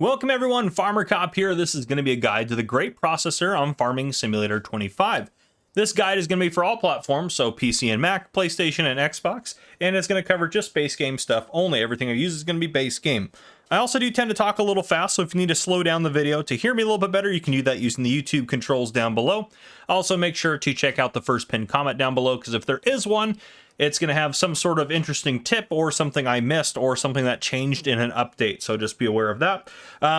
Welcome everyone, Farmer Cop here. This is going to be a guide to the Grape processor on Farming Simulator 25. This guide is going to be for all platforms, so PC and Mac, PlayStation and Xbox, and it's going to cover just base game stuff only. Everything I use is going to be base game. I also do tend to talk a little fast, so if you need to slow down the video to hear me a little bit better, you can do that using the YouTube controls down below. Also make sure to check out the first pinned comment down below, because if there is one, it's going to have some sort of interesting tip or something I missed or something that changed in an update. So just be aware of that.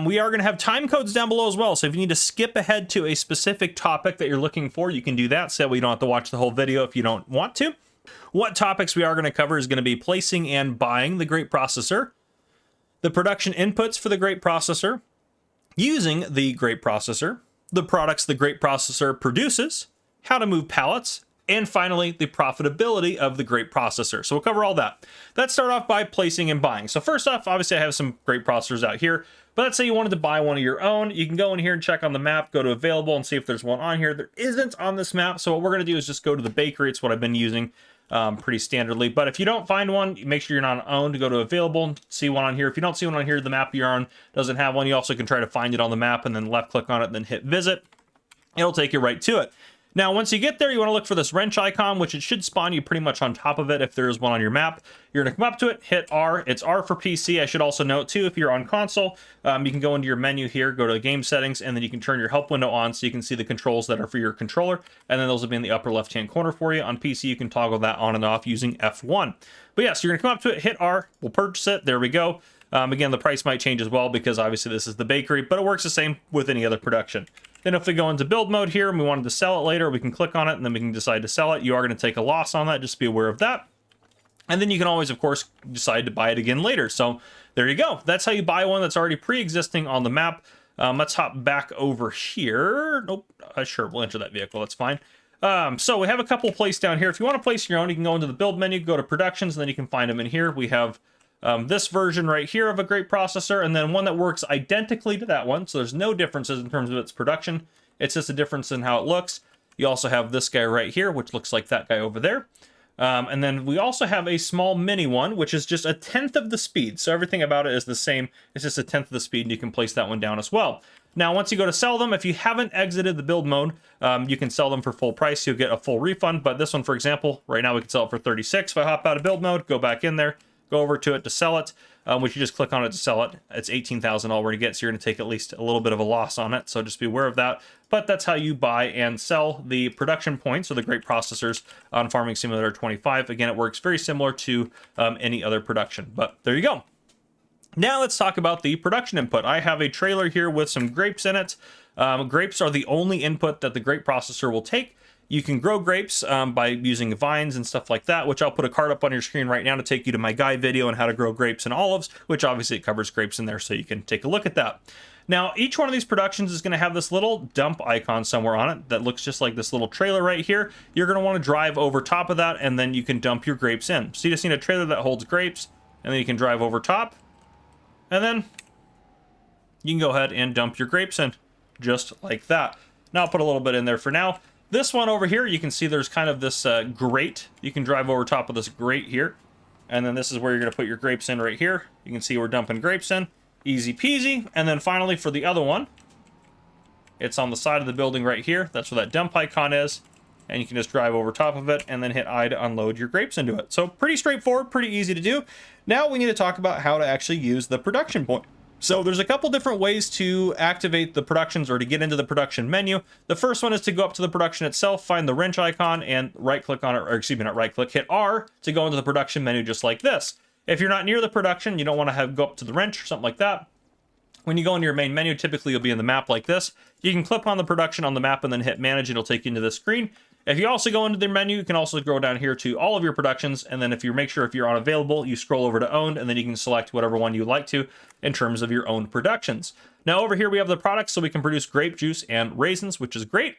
We are going to have time codes down below as well. So if you need to skip ahead to a specific topic that you're looking for, you can do that. So you don't have to watch the whole video if you don't want to. What topics we are going to cover is going to be placing and buying the Grape processor, the production inputs for the Grape processor, using the Grape processor, the products the Grape processor produces, how to move pallets, and finally, the profitability of the Grape processor. So we'll cover all that. Let's start off by placing and buying. So first off, obviously I have some Grape processors out here, but let's say you wanted to buy one of your own. You can go in here and check on the map, go to available and see if there's one on here. There isn't on this map. So what we're going to do is just go to the bakery. It's what I've been using pretty standardly. But if you don't find one, make sure you're not owned, go to available, see one on here. If you don't see one on here, the map you're on doesn't have one. You also can try to find it on the map and then left click on it and then hit visit. It'll take you right to it. Now, once you get there, you want to look for this wrench icon, which it should spawn you pretty much on top of it if there is one on your map. You're going to come up to it, hit R. It's R for PC. I should also note, too, if you're on console, you can go into your menu here, go to game settings, and then you can turn your help window on so you can see the controls that are for your controller, and then those will be in the upper left-hand corner for you. On PC, you can toggle that on and off using F1. But yes, you're going to come up to it, hit R. We'll purchase it. There we go. Again, the price might change as well because obviously this is the bakery, but it works the same with any other production. Then if we go into build mode here and we wanted to sell it later, we can click on it and then we can decide to sell it. You are going to take a loss on that. Just be aware of that. And then you can always, of course, decide to buy it again later. So there you go. That's how you buy one that's already pre-existing on the map. Let's hop back over here. Nope. Sure, we'll enter that vehicle. That's fine. So we have a couple placed down here. If you want to place your own, you can go into the build menu, go to productions, and then you can find them in here. We have this version right here of a Grape processor, and then one that works identically to that one. So there's no differences in terms of its production. It's just a difference in how it looks. You also have this guy right here, which looks like that guy over there. And then we also have a small mini one, which is just 1/10 of the speed. So everything about it is the same. It's just 1/10 of the speed, and you can place that one down as well. Now, once you go to sell them, if you haven't exited the build mode, you can sell them for full price. You'll get a full refund. But this one, for example, right now we can sell it for 36. If I hop out of build mode, go back in there, go over to it to sell it, which you just click on it to sell it. It's 18,000 all we're going to get, so you're going to take at least a little bit of a loss on it, so just be aware of that. But that's how you buy and sell the production points or the Grape processors on Farming Simulator 25. Again, it works very similar to any other production, but there you go. Now let's talk about the production input. I have a trailer here with some grapes in it. Grapes are the only input that the Grape processor will take. You can grow grapes by using vines and stuff like that, which I'll put a card up on your screen right now to take you to my guide video on how to grow grapes and olives, which obviously it covers grapes in there, so you can take a look at that. Now, each one of these productions is going to have this little dump icon somewhere on it that looks just like this little trailer right here. You're going to want to drive over top of that, and then you can dump your grapes in. So you just need a trailer that holds grapes, and then you can drive over top, and then you can go ahead and dump your grapes in, just like that. Now I'll put a little bit in there for now. This one over here, you can see there's kind of this grate. You can drive over top of this grate here. And then this is where you're going to put your grapes in right here. You can see we're dumping grapes in. Easy peasy. And then finally for the other one, it's on the side of the building right here. That's where that dump icon is. And you can just drive over top of it and then hit I to unload your grapes into it. So pretty straightforward, pretty easy to do. Now we need to talk about how to actually use the production point. So there's a couple different ways to activate the productions or to get into the production menu. The first one is to go up to the production itself, find the wrench icon and right click on it, or excuse me, not right click, hit R to go into the production menu just like this. If you're not near the production, you don't want to go up to the wrench or something like that. When you go into your main menu, typically you'll be in the map like this. You can click on the production on the map and then hit manage. It'll take you into this screen. If you also go into the menu, you can also go down here to all of your productions. And then if you make sure if you're on available, you scroll over to owned, and then you can select whatever one you like to in terms of your own productions. Now over here, we have the products, so we can produce grape juice and raisins, which is great.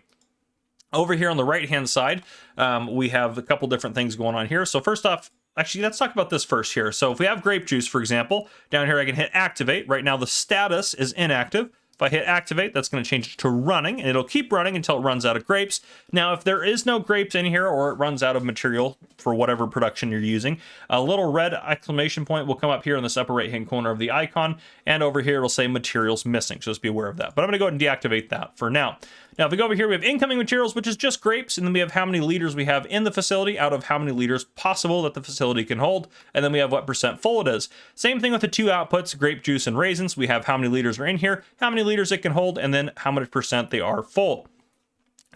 Over here on the right-hand side, we have a couple different things going on here. So first off, actually, let's talk about this first here. So if we have grape juice, for example, down here I can hit activate. Right now the status is inactive. If I hit activate, that's going to change it to running, and it'll keep running until it runs out of grapes. Now, if there is no grapes in here or it runs out of material for whatever production you're using, a little red exclamation point will come up here in this upper right-hand corner of the icon, and over here it'll say materials missing, so just be aware of that. But I'm going to go ahead and deactivate that for now. Now, if we go over here, we have incoming materials, which is just grapes, and then we have how many liters we have in the facility out of how many liters possible that the facility can hold, and then we have what percent full it is. Same thing with the two outputs, grape juice and raisins. We have how many liters are in here, how many liters it can hold, and then how much percent they are full.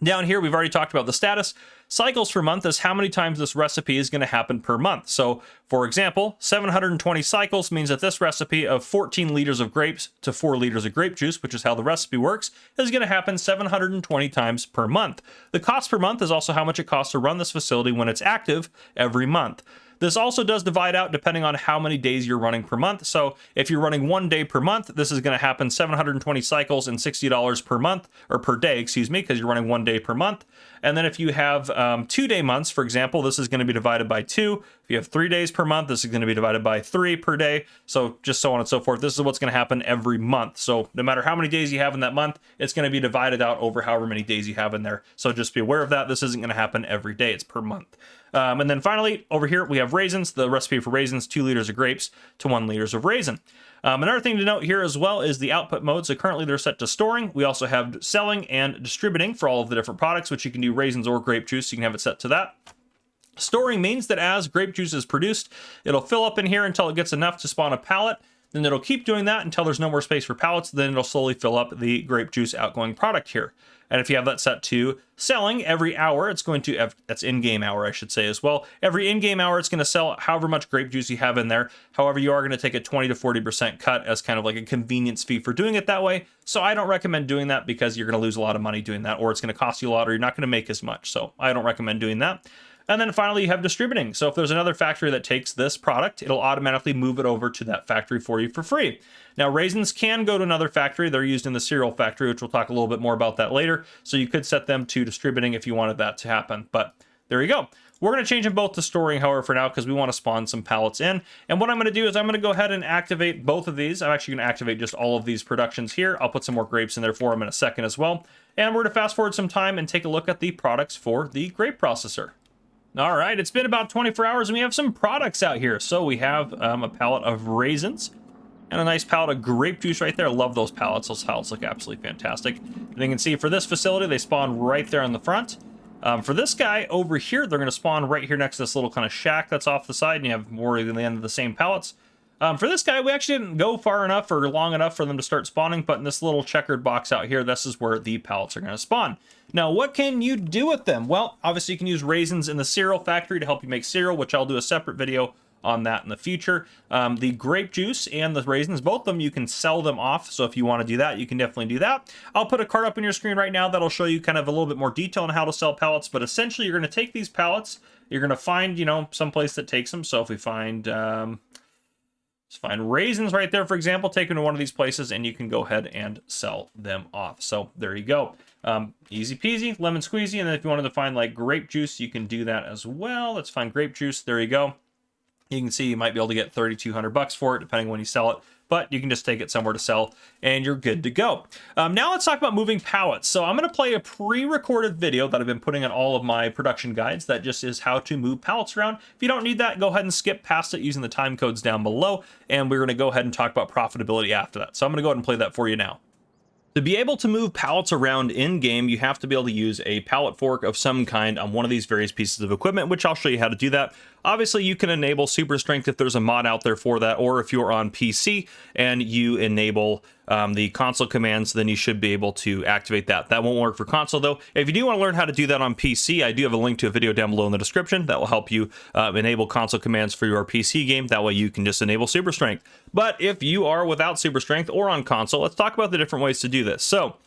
Down here, we've already talked about the status. Cycles per month is how many times this recipe is going to happen per month. So, for example, 720 cycles means that this recipe of 14 liters of grapes to 4 liters of grape juice, which is how the recipe works, is going to happen 720 times per month. The cost per month is also how much it costs to run this facility when it's active every month. This also does divide out depending on how many days you're running per month. So if you're running 1 day per month, this is going to happen 720 cycles and $60 per month, or per day, excuse me, because you're running 1 day per month. And then if you have 2 day months, for example, this is going to be divided by 2. If you have 3 days per month, this is going to be divided by 3 per day. So just so on and so forth. This is what's going to happen every month. So no matter how many days you have in that month, it's going to be divided out over however many days you have in there. So just be aware of that. This isn't going to happen every day. It's per month. And then finally, over here, we have raisins. The recipe for raisins, 2 liters of grapes to 1 liters of raisin. Another thing to note here as well is the output mode. So currently they're set to storing. We also have selling and distributing for all of the different products, which you can do raisins or grape juice. You can have it set to that. Storing means that as grape juice is produced, it'll fill up in here until it gets enough to spawn a pallet. Then it'll keep doing that until there's no more space for pallets. Then it'll slowly fill up the grape juice outgoing product here. And if you have that set to selling every hour, it's going to have, that's in-game hour, I should say as well. Every in-game hour, it's going to sell however much grape juice you have in there. However, you are going to take a 20 to 40% cut as kind of like a convenience fee for doing it that way. So I don't recommend doing that because you're going to lose a lot of money doing that, or it's going to cost you a lot, or you're not going to make as much. So I don't recommend doing that. And then finally, you have distributing. So if there's another factory that takes this product, it'll automatically move it over to that factory for you for free. Now, raisins can go to another factory. They're used in the cereal factory, which we'll talk a little bit more about that later. So you could set them to distributing if you wanted that to happen. But there you go. We're going to change them both to storing, however, for now, because we want to spawn some pallets in. And what I'm going to do is I'm going to go ahead and activate both of these. I'm actually going to activate just all of these productions here. I'll put some more grapes in there for them in a second as well. And we're going to fast forward some time and take a look at the products for the grape processor. All right, it's been about 24 hours and we have some products out here. So we have a pallet of raisins and a nice pallet of grape juice right there. I love those pallets. Those pallets look absolutely fantastic. And you can see for this facility, they spawn right there on the front. For this guy over here, they're going to spawn right here next to this little kind of shack that's off the side, and you have more than the end of the same pallets. For this guy, we actually didn't go far enough or long enough for them to start spawning, but in this little checkered box out here, this is where the pallets are going to spawn. Now, what can you do with them? Well, obviously you can use raisins in the cereal factory to help you make cereal, which I'll do a separate video on that in the future. The grape juice and the raisins, both of them, you can sell them off. So if you want to do that, you can definitely do that. I'll put a card up on your screen right now that'll show you kind of a little bit more detail on how to sell pallets. But essentially, you're going to take these pallets, you're going to find, you know, some place that takes them. So if we find, let's find raisins right there, for example, take them to one of these places and you can go ahead and sell them off. So there you go. Easy peasy, lemon squeezy. And then if you wanted to find like grape juice, you can do that as well. Let's find grape juice. There you go. You can see you might be able to get $3,200 for it, depending on when you sell it. But you can just take it somewhere to sell, and you're good to go. Now let's talk about moving pallets. So I'm going to play a pre-recorded video that I've been putting on all of my production guides that just is how to move pallets around. If you don't need that, go ahead and skip past it using the time codes down below, and we're going to go ahead and talk about profitability after that. So I'm going to go ahead and play that for you now. To be able to move pallets around in-game, you have to be able to use a pallet fork of some kind on one of these various pieces of equipment, which I'll show you how to do that. Obviously, you can enable super strength if there's a mod out there for that, or if you're on PC and you enable the console commands, then you should be able to activate that. That won't work for console, though. If you do want to learn how to do that on PC, I do have a link to a video down below in the description that will help you enable console commands for your PC game. That way you can just enable super strength. But if you are without super strength or on console, let's talk about the different ways to do this. So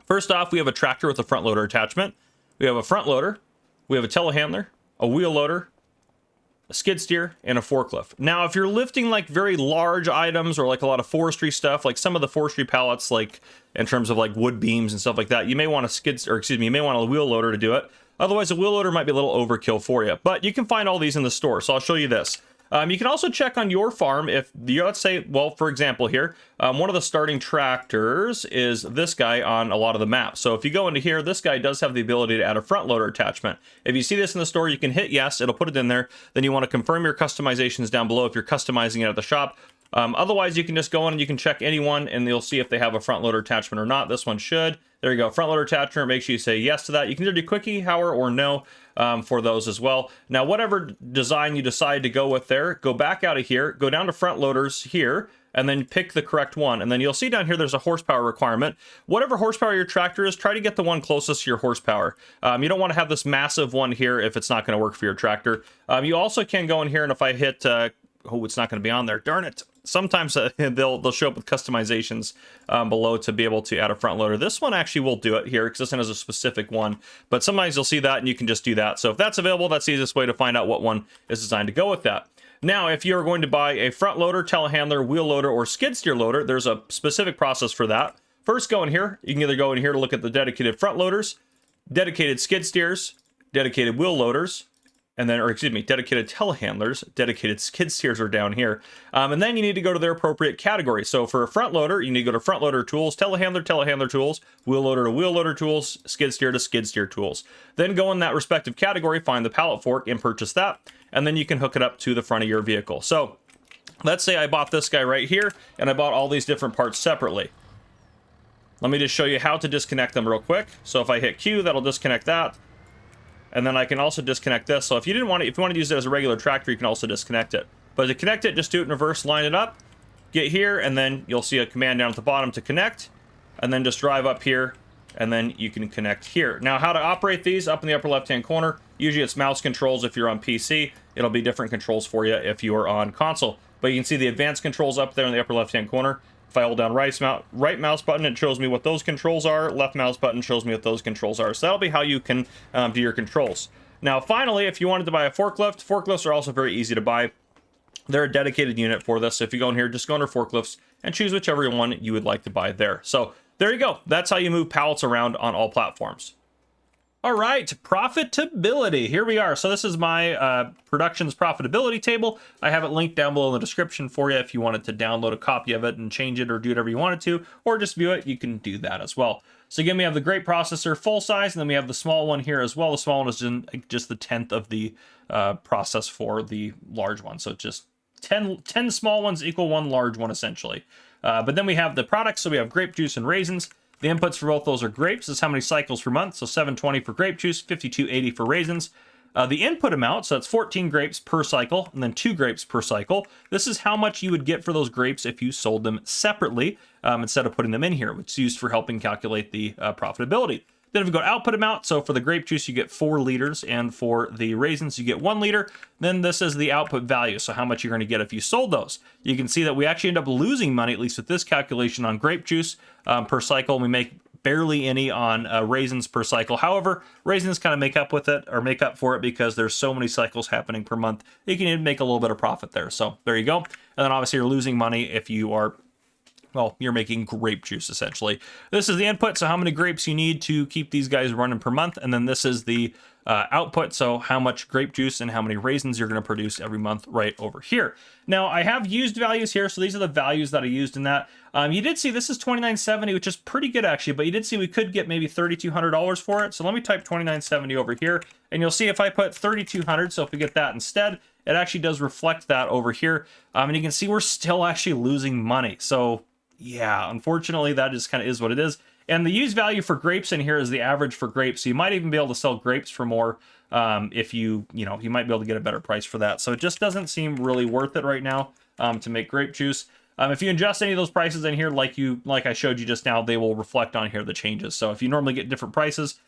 first off, we have a tractor with a front loader attachment. We have a front loader. We have a telehandler, a wheel loader, a skid steer, and a forklift. Now, if you're lifting like very large items or like a lot of forestry stuff, like some of the forestry pallets, like in terms of like wood beams and stuff like that, you may want you may want a wheel loader to do it. Otherwise, a wheel loader might be a little overkill for you, but you can find all these in the store. So I'll show you this. You can also check on your farm if you, let's say, well, for example here, one of the starting tractors is this guy on a lot of the maps. So if you go into here, this guy does have the ability to add a front loader attachment. If you see this in the store, you can hit yes, it'll put it in there. Then you want to confirm your customizations down below if you're customizing it at the shop. Otherwise, you can just go in and you can check anyone and you'll see if they have a front loader attachment or not. This one should. There you go, front loader attachment. Make sure you say yes to that. You can either do quickie, however, or no for those as well. Now, whatever design you decide to go with there, go back out of here, go down to front loaders here, and then pick the correct one. And then you'll see down here there's a horsepower requirement. Whatever horsepower your tractor is, try to get the one closest to your horsepower. You don't want to have this massive one here if it's not going to work for your tractor. You also can go in here, and if I hit... oh, it's not going to be on there. Darn it. Sometimes they'll show up with customizations below to be able to add a front loader. This one actually will do it here because this one has a specific one. But sometimes you'll see that and you can just do that. So if that's available, that's the easiest way to find out what one is designed to go with that. Now, if you're going to buy a front loader, telehandler, wheel loader, or skid steer loader, there's a specific process for that. First, go in here. You can either go in here to look at the dedicated front loaders, dedicated skid steers, dedicated wheel loaders, and then, or excuse me, dedicated telehandlers, dedicated skid steers are down here. And then you need to go to their appropriate category. So for a front loader, you need to go to front loader tools, telehandler, telehandler tools, wheel loader to wheel loader tools, skid steer to skid steer tools. Then go in that respective category, find the pallet fork and purchase that. And then you can hook it up to the front of your vehicle. So let's say I bought this guy right here and I bought all these different parts separately. Let me just show you how to disconnect them real quick. So if I hit Q, that'll disconnect that. And then I can also disconnect this. So if you want to use it as a regular tractor, you can also disconnect it. But to connect it, just do it in reverse, line it up, get here, and then you'll see a command down at the bottom to connect, and then just drive up here, and then you can connect here. Now, how to operate these up in the upper left-hand corner, usually it's mouse controls if you're on PC. It'll be different controls for you if you are on console. But you can see the advanced controls up there in the upper left-hand corner. If I hold down right mouse button, it shows me what those controls are. Left mouse button shows me what those controls are. So that'll be how you can do your controls. Now, finally, if you wanted to buy a forklift, forklifts are also very easy to buy. They're a dedicated unit for this. So if you go in here, just go under forklifts and choose whichever one you would like to buy there. So there you go. That's how you move pallets around on all platforms. All right, profitability. Here we are. So this is my productions profitability table. I have it linked down below in the description for you if you wanted to download a copy of it and change it or do whatever you wanted to, or just view it, you can do that as well. So again, we have the Grape processor full size, and then we have the small one here as well. The small one is just the 10th of the process for the large one. So just 10 small ones equal one large one, essentially. But then we have the products. So we have grape juice and raisins. The inputs for both those are grapes. This is how many cycles per month. So 720 for grape juice, 5280 for raisins. The input amount, so that's 14 grapes per cycle, and then 2 grapes per cycle. This is how much you would get for those grapes if you sold them separately instead of putting them in here, which is used for helping calculate the profitability. Then if we go to output amount, so for the grape juice, you get 4 liters, and for the raisins, you get 1 liter. Then this is the output value, so how much you're going to get if you sold those. You can see that we actually end up losing money, at least with this calculation, on grape juice per cycle. We make barely any on raisins per cycle. However, raisins kind of make up for it because there's so many cycles happening per month. You can even make a little bit of profit there. So there you go. And then obviously you're losing money if you are, well, you're making grape juice, essentially. This is the input, so how many grapes you need to keep these guys running per month. And then this is the output, so how much grape juice and how many raisins you're going to produce every month right over here. Now, I have used values here, so these are the values that I used in that. You did see this is $29.70, which is pretty good, actually, but you did see we could get maybe $3,200 for it. So let me type $29.70 over here, and you'll see if I put $3,200, so if we get that instead, it actually does reflect that over here. And you can see we're still actually losing money. So yeah, unfortunately, that just kind of is what it is. And the use value for grapes in here is the average for grapes. So you might even be able to sell grapes for more if you might be able to get a better price for that. So it just doesn't seem really worth it right now to make grape juice. If you adjust any of those prices in here, like I showed you just now, they will reflect on here the changes. So if you normally get different prices,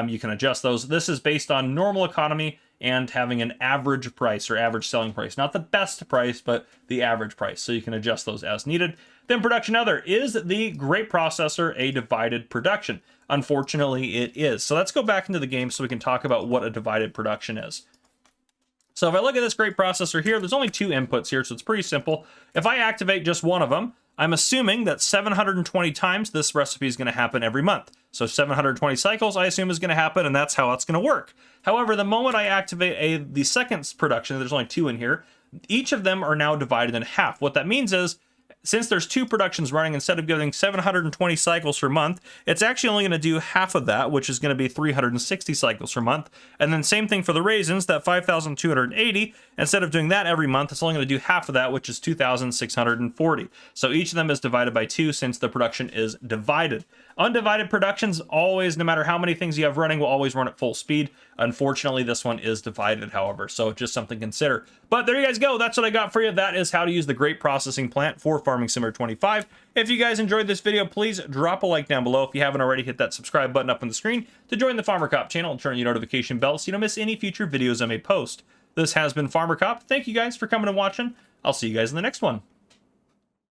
you can adjust those. This is based on normal economy and having an average price or average selling price. Not the best price, but the average price. So you can adjust those as needed. Then production other. Is the Grape processor a divided production? Unfortunately, it is. So let's go back into the game so we can talk about what a divided production is. So if I look at this Grape processor here, there's only 2 inputs here, so it's pretty simple. If I activate just one of them, I'm assuming that 720 times this recipe is going to happen every month. So 720 cycles, I assume, is going to happen, and that's how it's going to work. However, the moment I activate the second production, there's only 2 in here, each of them are now divided in half. What that means is, since there's 2 productions running, instead of getting 720 cycles per month, it's actually only going to do half of that, which is going to be 360 cycles per month. And then same thing for the raisins, that 5,280, instead of doing that every month, it's only going to do half of that, which is 2,640. So each of them is divided by 2 since the production is divided. Undivided productions, always, no matter how many things you have running, will always run at full speed. Unfortunately, this one is divided, however, so just something to consider. But there you guys go. That's what I got for you. That is how to use the Grape processing plant for Farming Simulator 25. If you guys enjoyed this video, please drop a like down below. If you haven't already, hit that subscribe button up on the screen to join the Farmer Cop channel and turn on your notification bell so you don't miss any future videos I may post. This has been Farmer Cop. Thank you guys for coming and watching. I'll see you guys in the next one.